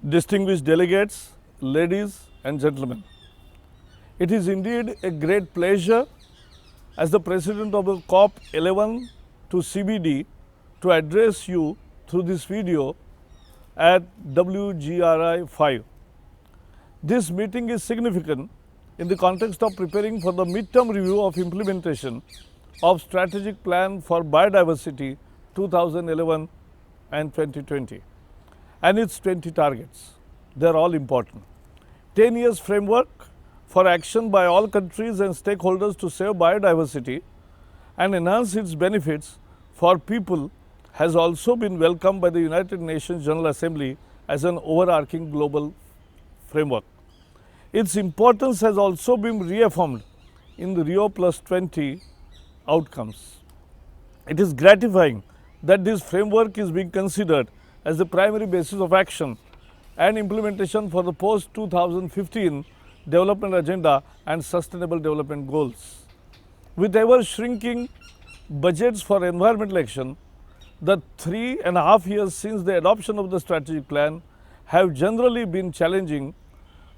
distinguished delegates, ladies and gentlemen. It is indeed a great pleasure as the President of the COP 11 to CBD to address you through this video at WGRI 5. This meeting is significant in the context of preparing for the midterm review of implementation of Strategic Plan for Biodiversity 2011 and 2020 and its 20 targets. They are all important. 10 years framework for action by all countries and stakeholders to save biodiversity and enhance its benefits for people has also been welcomed by the United Nations General Assembly as an overarching global framework. Its importance has also been reaffirmed in the Rio +20 outcomes. It is gratifying that this framework is being considered as the primary basis of action and implementation for the post-2015 development agenda and sustainable development goals. With ever shrinking budgets for environmental action, the 3.5 years since the adoption of the strategic plan have generally been challenging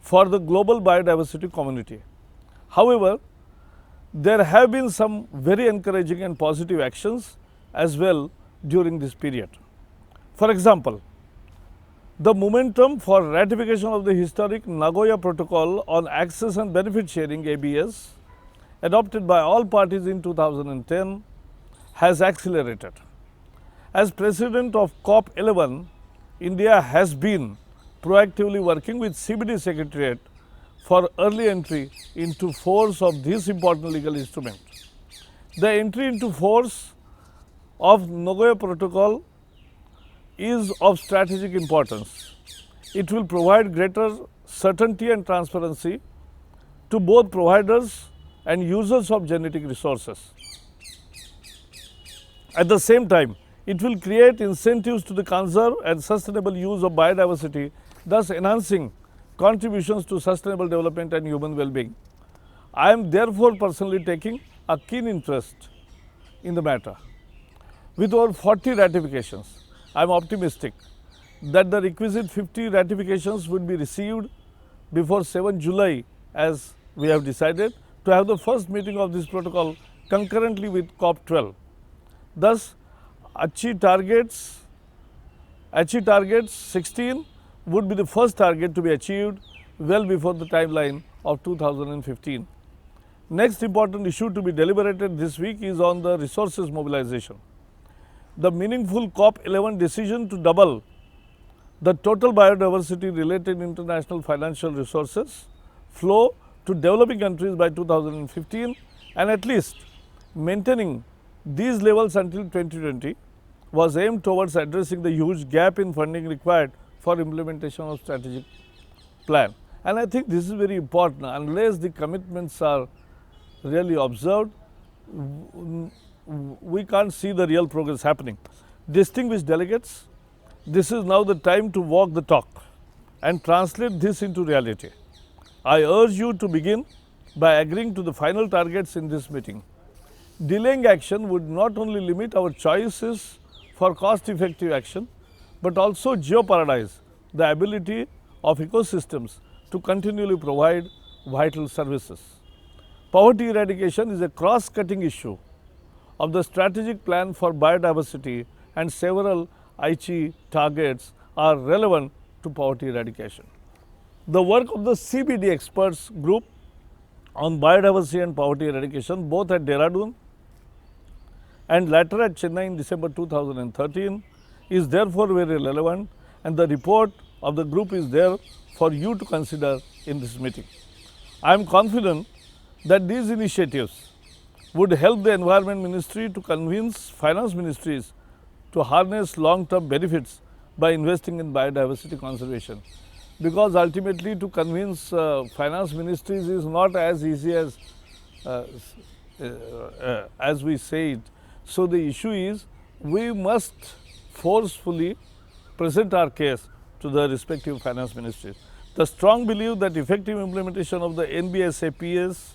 for the global biodiversity community. However, there have been some very encouraging and positive actions as well during this period. For example, the momentum for ratification of the historic Nagoya Protocol on Access and Benefit Sharing (ABS), adopted by all parties in 2010, has accelerated. As President of COP 11, India has been proactively working with CBD Secretariat for early entry into force of this important legal instrument. The entry into force of Nagoya Protocol is of strategic importance. It will provide greater certainty and transparency to both providers and users of genetic resources. At the same time, it will create incentives to the conserve and sustainable use of biodiversity, thus enhancing contributions to sustainable development and human well-being. I am therefore personally taking a keen interest in the matter. With over 40 ratifications, I am optimistic that the requisite 50 ratifications would be received before 7 July as we have decided to have the first meeting of this protocol concurrently with COP 12. Thus, achieve targets 16 would be the first target to be achieved well before the timeline of 2015. Next important issue to be deliberated this week is on the resources mobilization. The meaningful COP 11 decision to double the total biodiversity related international financial resources flow to developing countries by 2015 and at least maintaining these levels until 2020 was aimed towards addressing the huge gap in funding required for implementation of strategic plan. And I think this is very important. Unless the commitments are really observed, we can't see the real progress happening. Distinguished delegates, this is now the time to walk the talk and translate this into reality. I urge you to begin by agreeing to the final targets in this meeting. Delaying action would not only limit our choices for cost-effective action, but also jeopardize the ability of ecosystems to continually provide vital services. Poverty eradication is a cross-cutting issue of the strategic plan for biodiversity, and several Aichi targets are relevant to poverty eradication. The work of the CBD experts group on biodiversity and poverty eradication, both at Dehradun and later at Chennai in December 2013, is therefore very relevant, and the report of the group is there for you to consider in this meeting. I am confident that these initiatives would help the Environment Ministry to convince finance ministries to harness long-term benefits by investing in biodiversity conservation, because ultimately to convince finance ministries is not as easy as we say it. So the issue is we must forcefully present our case to the respective finance ministries. The strong belief that effective implementation of the NBSAPS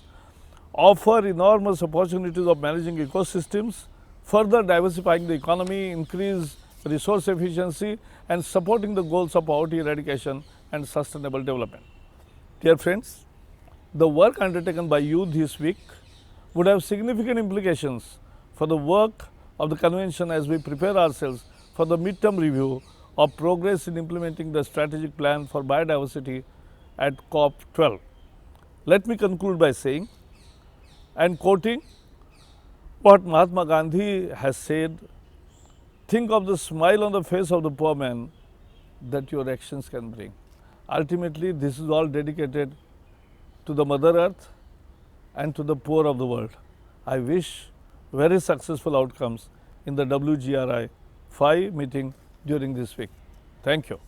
offer enormous opportunities of managing ecosystems, further diversifying the economy, increase resource efficiency, and supporting the goals of poverty eradication and sustainable development. Dear friends, the work undertaken by you this week would have significant implications for the work of the convention as we prepare ourselves for the midterm review of progress in implementing the strategic plan for biodiversity at COP 12. Let me conclude by saying and quoting what Mahatma Gandhi has said, think of the smile on the face of the poor man that your actions can bring. Ultimately, this is all dedicated to the Mother Earth and to the poor of the world. I wish very successful outcomes in the WGRI 5 meeting during this week. Thank you.